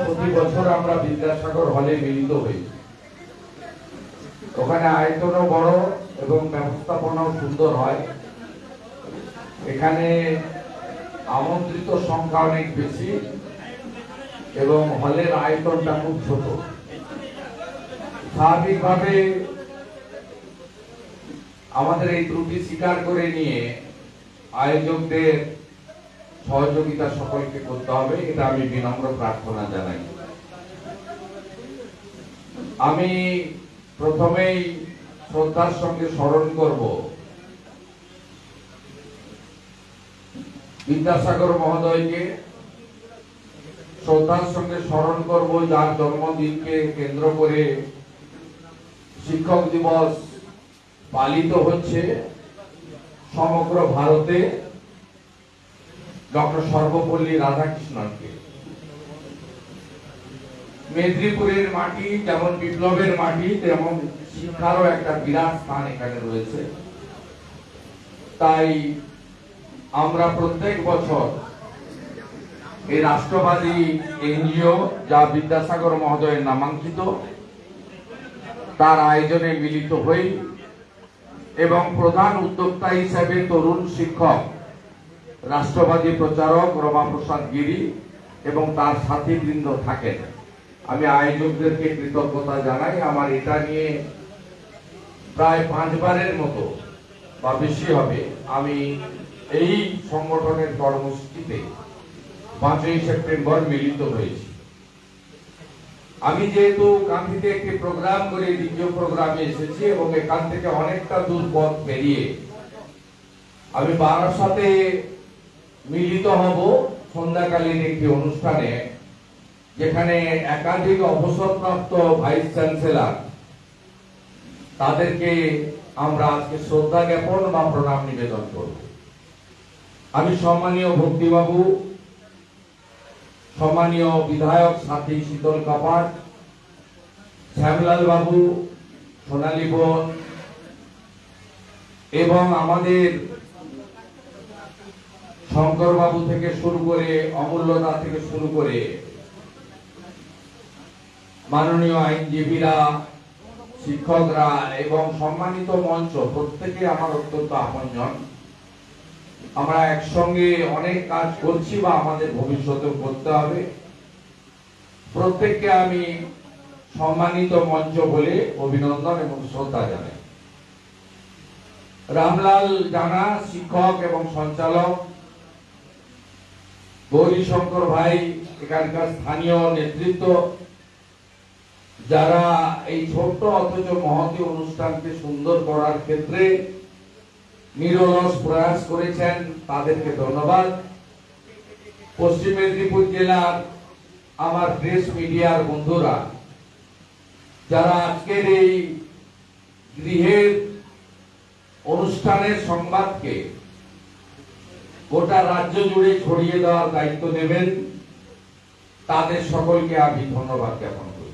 প্রতি বছর আমরা বিদ্যাসাগর হলে মিলিত হই। ওখানে আয়তনও বড় এবং ব্যবস্থাপনাও সুন্দর হয়। এখানে আমন্ত্রিত সংখ্যা অনেক বেশি এবং হলের আয়তনটা খুব ছোট। স্বাভাবিকভাবে আমাদের এই ত্রুটি স্বীকার করে নিয়ে আয়োজকদের সহযোগিতা সকলকে করতে হবে, এটা আমি বিনম্র প্রার্থনা জানাই। আমি প্রথমেই শ্রদ্ধার সঙ্গে স্মরণ করব বিদ্যাসাগর মহোদয়কে, শ্রদ্ধার সঙ্গে স্মরণ করব যার জন্মদিনকে কেন্দ্র করে শিক্ষক দিবস পালিত হচ্ছে সমগ্র ভারতে, ডক্টর সর্বপল্লী রাধাকৃষ্ণনকে। মেদিনীপুরের মাটি যেমন বিপ্লবের মাটি, তেমন শিক্ষারও একটা বিরাট স্থান এখানে রয়েছে। তাই আমরা প্রত্যেক বছর এই রাষ্ট্রবাদী এনজিও, যা বিদ্যাসাগর মহোদয়ের নামাঙ্কিত, তার আয়োজনে মিলিত হই এবং প্রধান উদ্যোক্তা হিসেবে তরুণ শিক্ষক রাষ্ট্রবাদী প্রচারক রমাপ্রসাদ গিরি এবং তার সাথীবৃন্দ থাকেন। আমি আয়োজকদেরকে কৃতজ্ঞতা জানাই। আমার এটা নিয়ে প্রায় 5 বারের মতো বা বেশি হবে আমি এই সংগঠনের কর্মসূচিতে 5ই সেপ্টেম্বর মিলিত হয়েছি। আমি যেহেতু গান্ধীতে একটি প্রোগ্রাম করে দ্বিতীয় প্রোগ্রামে এসেছি এবং এখান থেকে অনেকটা দূর পথ পেরিয়ে আমি বারাসাতে মিলিত হব সন্ধ্যাকালীন একটি অনুষ্ঠানে, যেখানে একাধিক অবসরপ্রাপ্ত ভাইস চ্যান্সেলর, তাদেরকে আমরা আজকে শ্রদ্ধা জ্ঞাপন বা প্রণাম নিবেদন করব। আমি সম্মানীয় ভক্তিবাবু, সম্মানীয় বিধায়ক সাথী শীতল কাপাট, শ্যামলাল বাবু, সোনালী বোন এবং আমাদের শঙ্কর বাবু থেকে শুরু করে অমূল্যদা থেকে শুরু করে মাননীয় আইনজীবীরা, শিক্ষকরা এবং সম্মানিত মঞ্চ, প্রত্যেকে আমার অত্যন্ত আপনজন। আমরা একসঙ্গে অনেক কাজ করছি বা আমাদের ভবিষ্যতে করতে হবে। প্রত্যেককে আমি সম্মানিত মঞ্চ বলে অভিনন্দন এবং শ্রদ্ধা জানাই। রামলাল জানা শিক্ষক এবং সঞ্চালক, গৌরী শঙ্কর ভাই এখানকার স্থানীয় নেতৃত্ব, যারা এই ছোট্ট অথচ মহতী অনুষ্ঠানকে সুন্দর করার ক্ষেত্রে নিরলস প্রয়াস করেছেন, তাদেরকে ধন্যবাদ। পশ্চিম মেদিনীপুর জেলার আমার প্রেস মিডিয়ার বন্ধুরা, যারা আজকের এই গৃহের অনুষ্ঠানের সংবাদকে গোটা রাজ্য জুড়ে ছড়িয়ে দেওয়ার দায়িত্ব নেবেন, তাদের সকলকে আমি ধন্যবাদ জ্ঞাপন করি।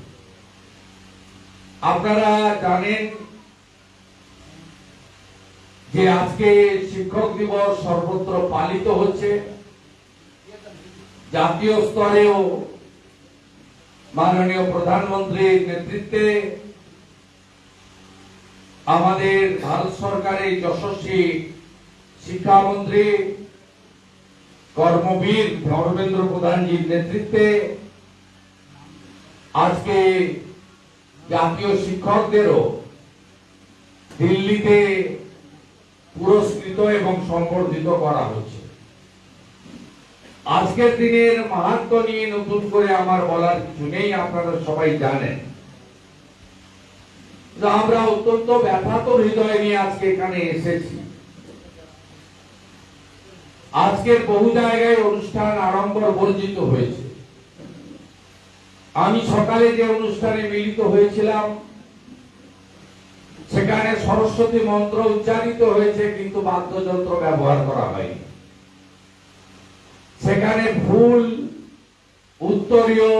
আপনারা জানেন যে আজকে শিক্ষক দিবস সর্বত্র পালিত হচ্ছে। জাতীয় স্তরেও মাননীয় প্রধানমন্ত্রীর নেতৃত্বে আমাদের ভারত সরকারের যশস্বী শিক্ষামন্ত্রী কর্মবীর ধর্মেন্দ্র প্রধানজির নেতৃত্বে আজকে জাতীয় শিক্ষকদেরও দিল্লিতে পুরস্কৃত এবং সম্বর্ধিত করা হচ্ছে। আজকের দিনের মাহাত্ম্য নিয়ে নতুন করে আমার বলার কিছু নেই, আপনারা সবাই জানেন। আমরা অত্যন্ত ব্যথাতুর হৃদয় নিয়ে আজকে এখানে এসেছি। আজকের বহু জায়গায় অনুষ্ঠান আড়ম্বর বর্জিত হয়েছে। আমি সকালে যে অনুষ্ঠানে মিলিত হয়েছিলাম সেখানে সরস্বতী মন্ত্র উচ্চারিত হয়েছে, কিন্তু বাদ্যযন্ত্র ব্যবহার করা হয়নি। সেখানে ফুল উত্তরীয়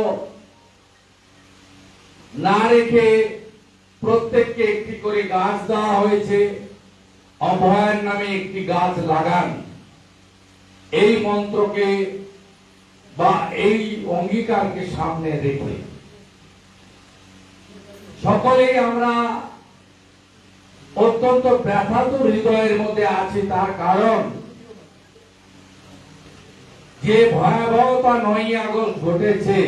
না রেখে প্রত্যেককে একটি করে গাছ দেওয়া হয়েছে। অভয়ের নামে একটি গাছ লাগান, এই মন্ত্রকে বা এই অঙ্গীকারকে সামনে রেখে সকলেই আমরা অত্যন্ত ব্যথাতুর হৃদয়ের মধ্যে আছি। তার কারণ যে ভয়াবহতা 9ই আগস্ট ঘটেছে,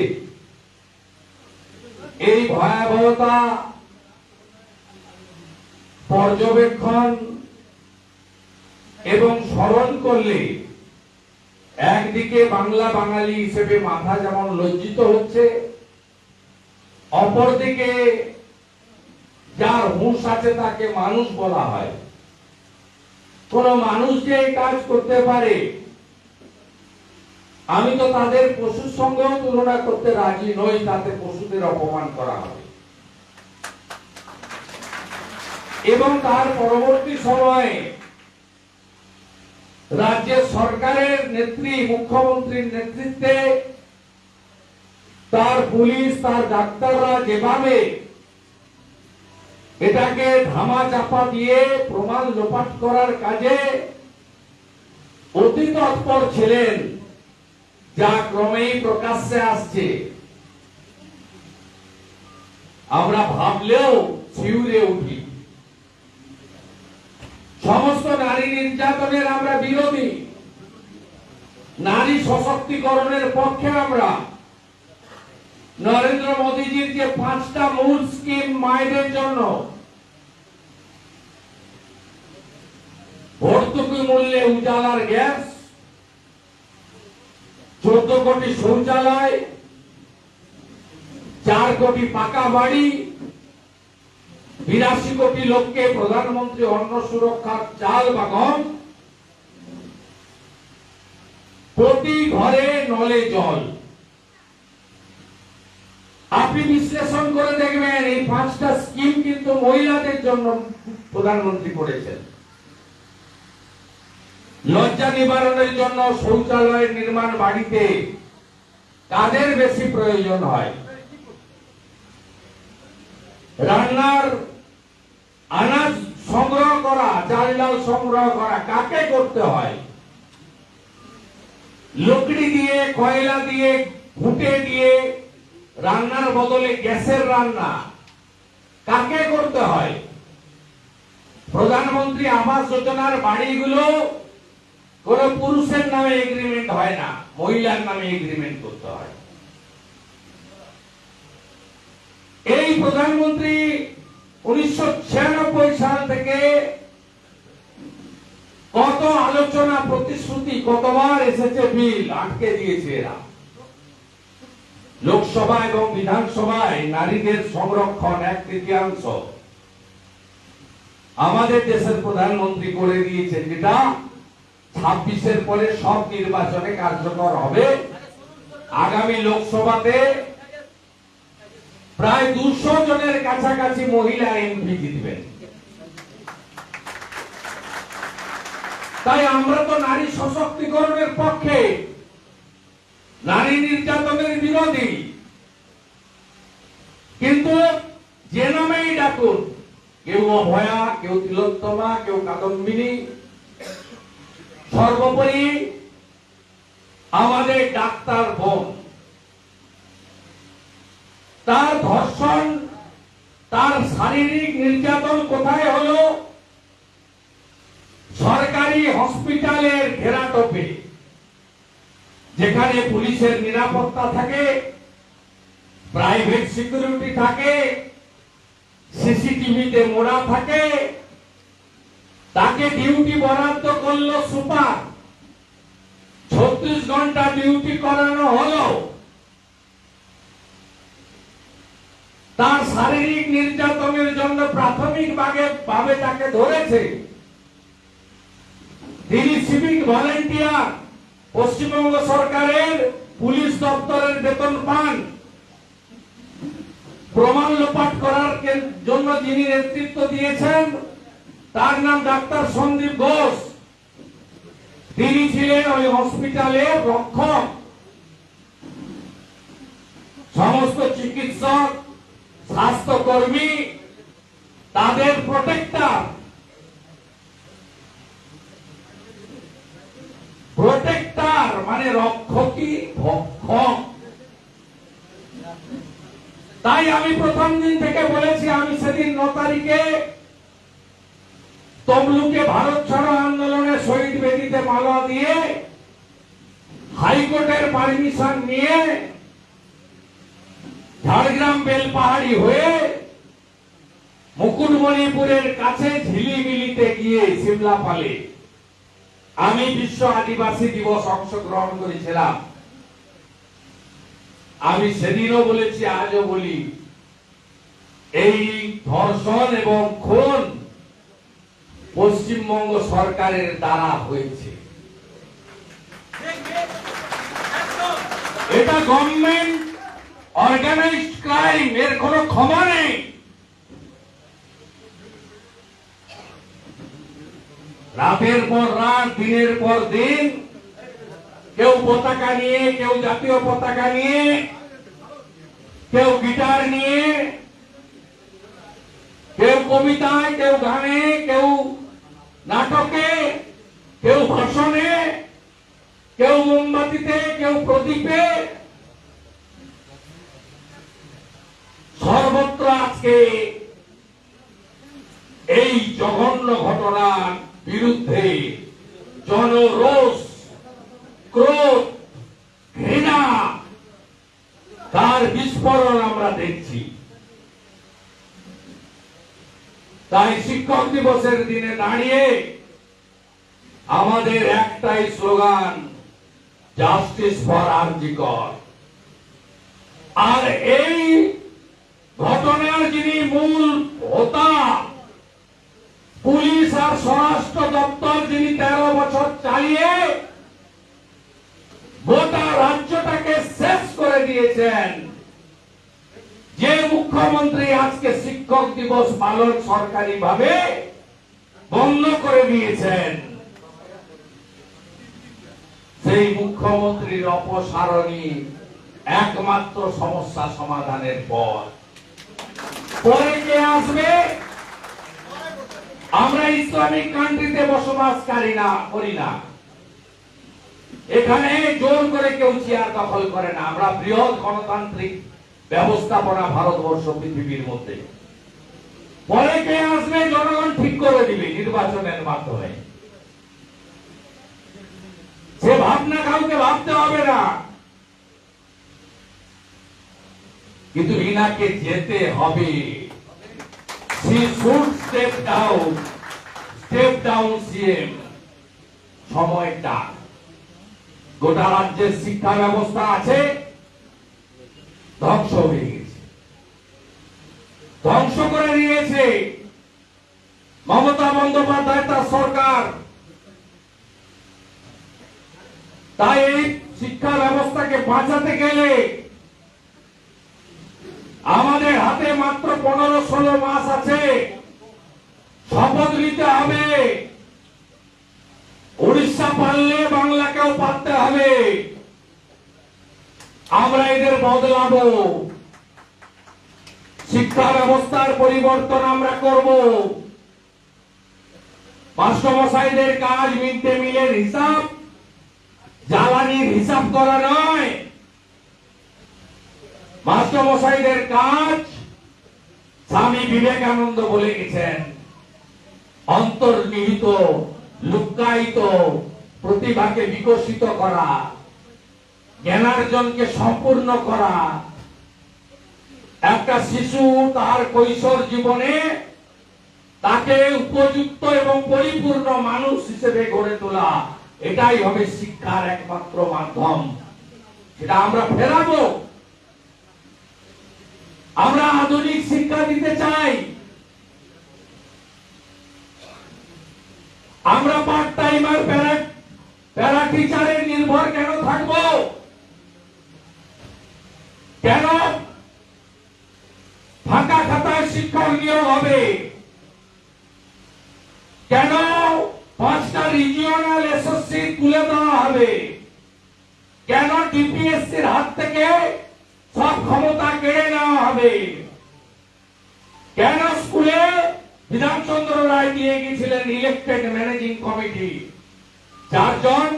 এই ভয়াবহতা পর্যবেক্ষণ এবং স্মরণ করলে একদিকে বাংলা বাঙালি হিসেবে মাথা যেমন লজ্জিত হচ্ছে, অপরদিকে যার হুঁশ আছে তাকে মানুষ বলা হয়। কোন মানুষ যে এই কাজ করতে পারে, আমি তো তাদের পশুর সঙ্গেও তুলনা করতে রাজি নই, তাতে পশুদের অপমান করা হবে। এবং তার পরবর্তী সময়ে রাজ্যের সরকারের নেত্রী, মুখ্যমন্ত্রীর নেতৃত্বে তার পুলিশ, তার ডাক্তাররা যেভাবে এটাকে ধামা চাপা দিয়ে প্রমাণ লোপাট করার কাজে অতি তৎপর ছিলেন, যা ক্রমেই প্রকাশ্যে আসছে, আমরা ভাবলেও শিউরে উঠি। সমস্ত নারী নির্যাতনের আমরা বিরোধী, নারী সশক্তিকরণের পক্ষে আমরা। নরেন্দ্র মোদীজির যে 5টা মূল স্কিম মায়েদের জন্য, ভর্তুকি মূল্যে উজালার গ্যাস, 14 কোটি শৌচালয়, 4 কোটি পাকা বাড়ি, 82 কোটি লোককে প্রধানমন্ত্রী অন্ন সুরক্ষার চাল বা গম, প্রতি ঘরে নলে জল। আপনি বিশ্লেষণ করে দেখবেন এই 5টা স্কিম কিন্তু মহিলাদের জন্য প্রধানমন্ত্রী করেছেন। লজ্জা নিবারণের জন্য শৌচালয়ের নির্মাণ বাড়িতে কাদের বেশি প্রয়োজন হয়? রান্নার আনাজ সংগ্রহ করা, চাল ডাল সংগ্রহ করা কাকে করতে হয়? লকড়ি দিয়ে, কয়লা দিয়ে, ঘুঁটে দিয়ে রান্নার বদলে গ্যাসের রান্না কাকে করতে হয়? প্রধানমন্ত্রী আবাস যোজনার বাড়িগুলো কোন পুরুষের নামে এগ্রিমেন্ট হয় না, মহিলার নামে এগ্রিমেন্ট করতে হয়। এই প্রধানমন্ত্রী 1996 সাল থেকে কত আলোচনা, প্রতিশ্রুতি, কতবার এসেছে বিল, আটকে দিয়েছে এরা। লোকসভা এবং বিধানসভায় নারীদের সংরক্ষণ 1/3 আমাদের দেশের প্রধানমন্ত্রী করে দিয়েছেন, যেটা 26-এর পরে সব নির্বাচনে কার্যকর হবে। আগামী লোকসভাতে প্রায় 200 জনের কাছাকাছি মহিলা এমপি জিতবেন। তাই আমরা তো নারী সশক্তিকরণের পক্ষে, নারী নির্যাতনের বিরোধী। কিন্তু যে নামেই ডাকুন, কেউ অভয়া, কেউ তিলোত্তমা, কেউ কাদম্বিনী, সর্বোপরি আমাদের ডাক্তার বোন, তার ধর্ষণ, তার শারীরিক নির্যাতন কোথায় হলো? সরকারি হসপিটালের ঘেরাটোপে, যেখানে পুলিশের নিরাপত্তা থাকে, প্রাইভেট সিকিউরিটি থাকে, সিসিটিভিতে মোড়া থাকে, তাকে ডিউটি বরাদ্দ করলো সুপার, 36 ঘন্টা ডিউটি করানো হলো। তার শারীরিক নির্যাতনের জন্য প্রাথমিক ভাবে তাকে ধরেছে। তিনি সিভিক ভলেন্টিয়ার, পশ্চিমবঙ্গ সরকারের পুলিশ দপ্তরের বেতন পান। প্রমাণ লোপাট করার জন্য যিনি নেতৃত্ব দিয়েছেন তার নাম ডাক্তার সন্দীপ ঘোষ। তিনি ছিলেন ওই হসপিটালের রক্ষক। সমস্ত চিকিৎসক, স্বাস্থ্যকর্মী তাদের প্রোটেক্টর। প্রোটেক্টর মানে রক্ষকই ভক্ষ। শিক্ষক। তাই আমি প্রথম দিন থেকে বলেছি, আমি সেদিন 9 তারিখে তমলুকে ভারত ছাড়ো আন্দোলনে শহীদ বেদিতে মালা দিয়ে হাইকোর্টের পারমিশন নিয়ে ঝাড়গ্রাম বেলপাহাড়ি হয়ে মুকুটমণিপুরের কাছে ঝিলিমিলিতে গিয়ে সিমলাপালে আমি বিশ্ব আদিবাসী দিবস অংশগ্রহণ করেছিলাম। আমি সেদিনও বলেছি, আজও বলি, এই ধর্ষণ এবং খুন পশ্চিমবঙ্গ সরকারের দ্বারা হয়েছে। এটা গভর্নমেন্ট অর্গানাইজড ক্রাইম, এর কোনো ক্ষমা নেই। রাতের পর রাত, দিনের পর দিন, কেউ পতাকা নিয়ে, কেউ জাতীয় পতাকা নিয়ে, কেউ গিটার নিয়ে, কেউ কবিতায়, কেউ গানে, কেউ নাটকে, কেউ ভাষণে, কেউ মোমবাতিতে, কেউ প্রদীপে, সর্বত্র আজকে এই জঘন্য ঘটনার বিরুদ্ধে জনরোষ, ক্রোধ, ঘৃণা, তার বিস্ফোরণ আমরা দেখছি। তাই শিক্ষক দিবসের দিনে দাঁড়িয়ে আমাদের একটাই স্লোগান, জাস্টিস ফর আরজি কর। আর এই ঘটনার যিনি মূল হোতা, পুলিশ আর স্বরাষ্ট্র দপ্তর, যিনি 13 বছর চালিয়ে গোটা রাজ্যটাকে শেষ করে দিয়েছেন, যে মুখ্যমন্ত্রী আজকে শিক্ষক দিবস পালন সরকারি ভাবে বন্ধ করে দিয়েছেন, সেই মুখ্যমন্ত্রীর অপসারণই একমাত্র সমস্যা সমাধানের পর। পরে কে আসবে? আমরা ইসলামিক কান্ট্রিতে বসবাসকারী না, করি না। এখানে জোর করে কেউ চেয়ার দখল করে না। আমরা বৃহৎ গণতান্ত্রিক ব্যবস্থাপনা ভারতবর্ষ পৃথিবীর মধ্যে। পরে কে আসবে জনগণ ঠিক করে দিবে নির্বাচনের মাধ্যমে। সে ভাবনা কাউকে ভাবতে হবে না, কিন্তু রিনাকে যেতে হবে। She should step down CM। সময়টা গোটা রাজ্যের শিক্ষা ব্যবস্থা আছে ধ্বংস হয়ে গেছে, ধ্বংস করে দিয়েছে মমতা বন্দ্যোপাধ্যায় তার সরকার। তাই এই শিক্ষা ব্যবস্থাকে বাঁচাতে গেলে আমাদের হাতে মাত্র 15-16 মাস আছে। শপথ নিতে হবে, উড়িষ্যা পারলে বাংলাকেও পারতে হবে। আমরা এদের বদলাবো, শিক্ষা ব্যবস্থার পরিবর্তন আমরা করব। মাস্টারমশাইদের কাজ মিড ডে মিলের হিসাব, জ্বালানির হিসাব করা নয়। মাস্টারমশাইদের কাজ, স্বামী বিবেকানন্দ বলে গেছেন, অন্তর্নিহিত লুক্কায়িত প্রতিভাকে বিকশিত করা, জ্ঞানার্জনকে সম্পূর্ণ করা। একটা শিশু তার কৈশোর জীবনে তাকে উপযুক্ত এবং পরিপূর্ণ মানুষ হিসেবে গড়ে তোলা, এটাই হবে শিক্ষার একমাত্র মাধ্যম। সেটা আমরা ফেরাবো। আমরা আধুনিক শিক্ষা দিতে চাই। আমরা পার্ট টাইমার প্যারা টিচারের নির্ভর কেন থাকবো? কেন ফাঁকা খাতায় শিক্ষক নিয়োগ হবে? কেন 5টা রিজিওনাল এসএসসি তুলে দেওয়া হবে? কেন ডিপিএসসির হাত থেকে সব ক্ষমতা কেড়ে নেওয়া হবে? কেন স্কুলে বিধানচন্দ্র রায় দিয়ে গিয়েছিলেন ইলেকটেড ম্যানেজিং কমিটি, 4 জন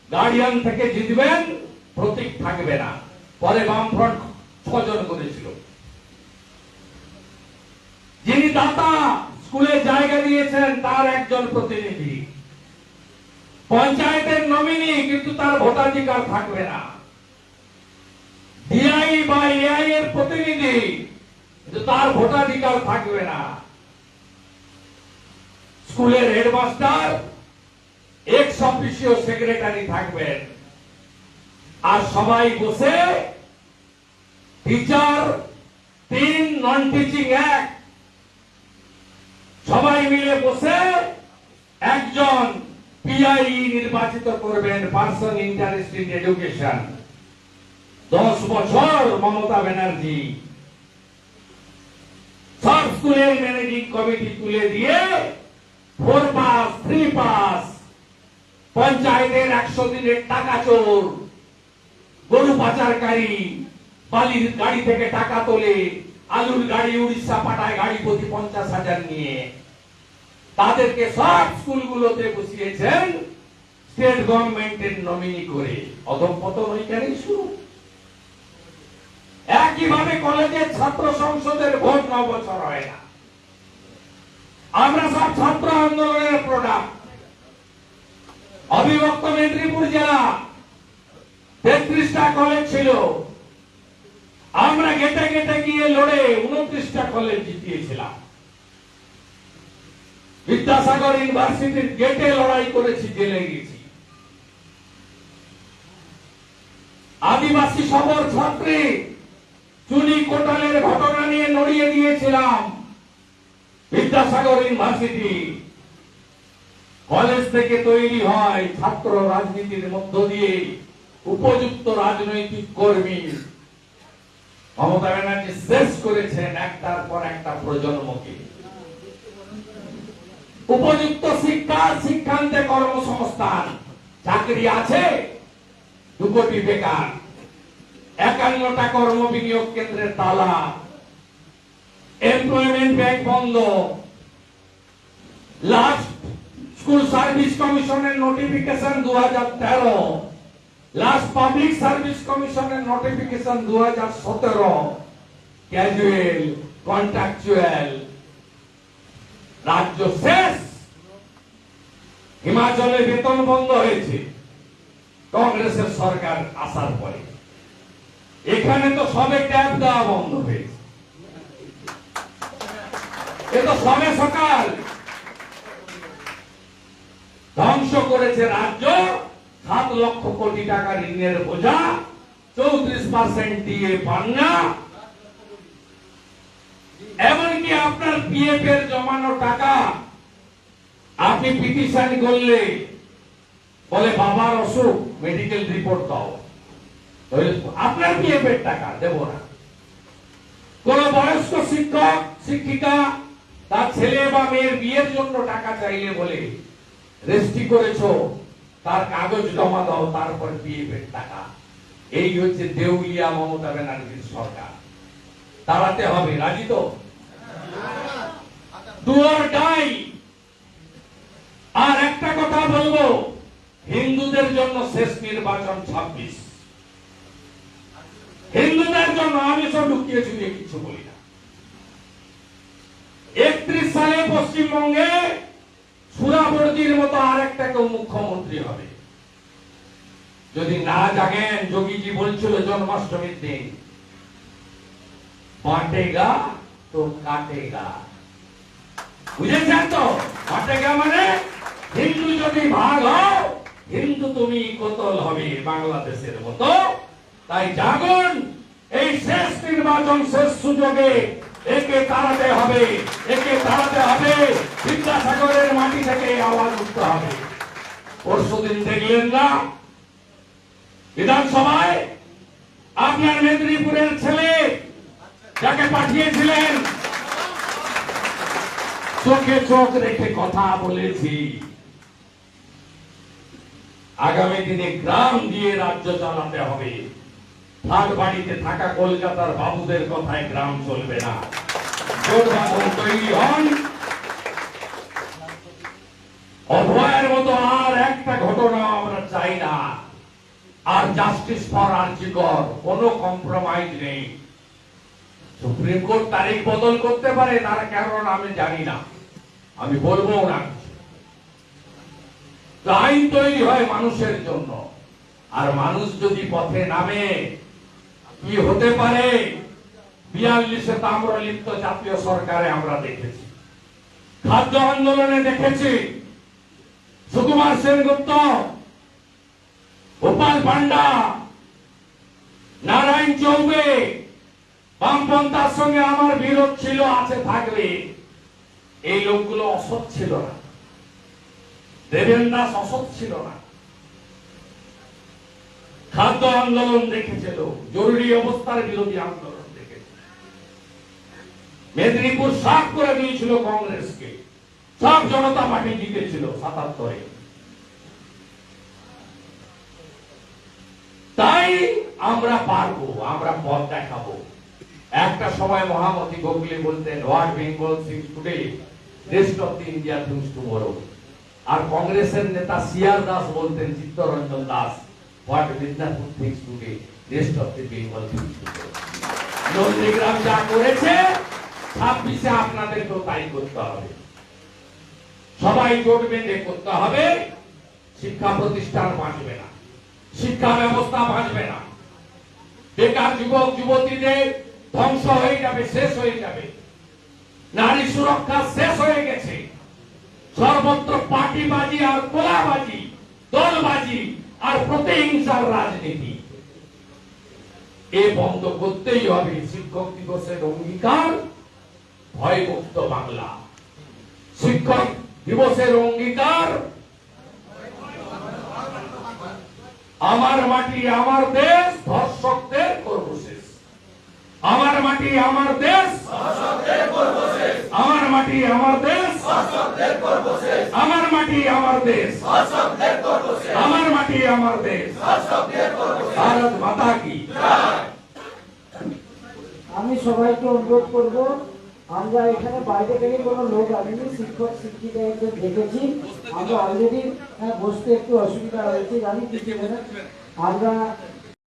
গার্ডিয়ান থেকে জিতবেন, প্রতীক থাকবে না। পরে বামফ্রন্ট 6 জন করেছিল। যিনি দাতা স্কুলে জায়গা দিয়েছেন তার একজন প্রতিনিধি, পঞ্চায়েতের নমিনি, কিন্তু তার ভোটাধিকার থাকবে না। ডিআই বা এআই এর প্রতিনিধি, কিন্তু তার ভোটাধিকার থাকবে না। স্কুলের হেডমাস্টার, এক্স অফিসিও সেক্রেটারি থাকবেন। আর সবাই বসে টিচার 3 নন টিচিং অ্যাক্ট, সবাই মিলে বসে একজন পিআই নির্বাচিত করবেন, পারসন ইন্টারেস্ট ইন এডুকেশন। 10 বছর মমতা ব্যানার্জি সব স্কুলের ম্যানেজিং কমিটি তুলে দিয়ে 4 পাস 3 পাস, পঞ্চায়েতের 100 দিনের টাকা চোর, গরু পাচারকারী, বালির গাড়ি থেকে টাকা তোলে, আলুর গাড়ি উড়িষ্যা পাঠায় গাড়ি প্রতি 50,000 নিয়ে, তাদেরকে সব স্কুলগুলোতে বসিয়েছেন স্টেট গভর্নমেন্টের নমিনি করে। অধঃপতন ওইখানেই শুরু। একইভাবে কলেজের ছাত্র সংসদের ভোট 9 বছর হয় না। আমরা সব ছাত্র আন্দোলনের প্রোডাক্ট। অবিভক্ত মেদিনীপুর জেলা 33টা কলেজ ছিল। আমরা গেটে গেটে গিয়ে লড়ে 29টা কলেজ জিতিয়েছিলাম। বিদ্যাসাগর ইউনিভার্সিটির গেটে লড়াই করেছি, জেলে গেছি। আদিবাসী সবর ছাত্রী চুনি কোটালের ঘটনা নিয়ে নড়িয়ে দিয়েছিলাম বিদ্যাসাগর ইউনিভার্সিটি। কলেজ থেকে তৈরি হয় ছাত্র রাজনীতির মধ্য দিয়ে উপযুক্ত রাজনৈতিক কর্মী। মমতা ব্যানার্জি শেষ করেছেন একটার পর একটা প্রজন্মকে। উপযুক্ত শিক্ষা, শিক্ষান্তে কর্মসংস্থান, চাকরি আছে 2 কোটি বেকার, 51টা কর্ম বিনিয়োগ কেন্দ্রের তালা, এমপ্লয়মেন্ট ব্যাংক বন্ধ। লাস্ট স্কুল সার্ভিস কমিশনের নোটিফিকেশন 2013, লাস্ট পাবলিক সার্ভিস কমিশনের নোটিফিকেশন 2017। ক্যাজুয়াল, কন্ট্রাকচুয়াল, রাজ্য শেষ। হিমাচলে বেতন বন্ধ হয়েছে কংগ্রেসের সরকার আসার পরে। এখানে তো সবে ট্যাপ দেওয়া বন্ধ হয়েছে। এ তো সবে সকাল। ধ্বংস করেছে রাজ্য। 7 লক্ষ কোটি টাকা ঋণের বোঝা 34% দিয়ে পান না। এমনকি আপনার পিএফ এর জমানো টাকা আপনি পিটিশন করলে বলে বাবার অসুখ, মেডিকেল রিপোর্ট দাও, আপনার পিএফ এর টাকা দেব না। কোন বয়স্ক শিক্ষক শিক্ষিকা তার ছেলে বা মেয়ের বিয়ের জন্য টাকা চাইলে বলে রেজিস্ট্রি করেছো, তার কাগজ জমা দাও, তারপর পিএফ এর টাকা। এই হচ্ছে দেউলিয়া মমতা ব্যানার্জির সরকার। দাঁড়াতে হবে, রাজি তো? Do or die. আর একটা কথা বলবো, হিন্দুদের জন্য শেষ নির্বাচন 26। হিন্দুদের জন্য। আমি সব ঢুকিয়ে চুরিয়ে কিছু বলি না। 31 সালে পশ্চিমবঙ্গে সুরাবর্দির মতো আর একটা কেউ মুখ্যমন্ত্রী হবে। যদি না জাগেন, যোগীজি বলছিল জন্মাষ্টমীর দিন, বাঁটেগা তো কাটেগা। বুঝেছেন তো? বাঁটেগা মানে হিন্দু যদি ভাগ হও, হিন্দু তুমি কতল হবে বাংলাদেশের মতো। তাই জাগুন, এই শেষ নির্বাচন, শেষ সুযোগে একে তাড়াতে হবে, একে তাড়াতে হবে। বিদ্যাসাগরের মাটি থেকে আওয়াজ উঠতে হবে। পরশুদিন দেখলেন না বিধানসভায় আপনার মেদিনীপুরের ছেলে যাকে পাঠিয়েছিলেন, চোখে চোখ রেখে কথা বলেছি। আগামী দিনে গ্রাম দিয়ে রাজ্য চালাতে হবে। ভাগ বাড়িতে থাকা কলকাতার বাবুদের কথায় গ্রাম চলবে না। জোটবাঁধন তৈরি হন। অভয়ের মতো আর একটা ঘটনা আমরা চাই না। আর জাস্টিস ফর আরজিকর কোনো কম্প্রোমাইজ নেই। সুপ্রিম কোর্ট তারিখ বদল করতে পারে, তারা কারণ আমি জানি না, আমি বলবো না। তো আইন তৈরি হয় মানুষের জন্য, আর মানুষ যদি পথে নামে কি হতে পারে 42-এ তাম্রলিপ্ত জাতীয় সরকারে আমরা দেখেছি, খাদ্য আন্দোলনে দেখেছি, সুকুমার সেনগুপ্ত, গোপাল পান্ডা, নারায়ণ চৌবে, বামপন্থার সঙ্গে আমার বিরোধ ছিল, আছে, থাকবে। এই লোকগুলো অসৎ ছিল না, দেবেন দাস অসৎ ছিল না। খাদ্য আন্দোলন দেখেছিল, জরুরি অবস্থার বিরোধী আন্দোলন দেখেছে, মেদিনীপুর সাফ করে দিয়েছিল কংগ্রেসকে, সব জনতা পার্টি জিতেছিল 77-এ। তাই আমরা পারবো, আমরা পথ দেখাবো। একটা সময় মহামতি গোখলে বলতেন, what Bengal thinks today, rest of the India thinks tomorrow. আর কংগ্রেসের নেতা সিআর দাস বলতেন, Chittaranjan Das, what Midnapore thinks today, rest of the Bengal thinks tomorrow. Nandigram যা করেছে 26-এ আপনাদেরকেও তাই করতে হবে। সবাই জোট বেঁধে করতে হবে। শিক্ষা প্রতিষ্ঠান বাঁচবে না, শিক্ষা ব্যবস্থা বাঁচবে না, বেকার যুবক যুবতীদের ধ্বংস হয়ে যাবে, শেষ হয়ে যাবে। নারী সুরক্ষা শেষ হয়ে গেছে। সর্বত্র পার্টিবাজি আর কোলাবাজি, দলবাজি আর প্রতিহিংসার রাজনীতি, এ বন্ধ করতেই হবে। শিক্ষক দিবসের অঙ্গীকার ভয়মুক্ত বাংলা। শিক্ষক দিবসের অঙ্গীকার আমার মাটি আমার দেশ, ধর্ষকদের করব শেষ। আমার মাটি আমার দেশ, আমার মাটি আমার দেশ, আমার মাটি আমার দেশ, আমার মাটি আমার দেশ। ভারত মাতা কি। আমি সবাইকে অনুরোধ করব, আমরা এখানে বাইরে থেকে কোনো লোক আনিনি, শিক্ষক শিক্ষিকাদের দেখেছি। আমরা অলরেডি বসতে একটু অসুবিধা হয়েছে, জানি কিছু আমরা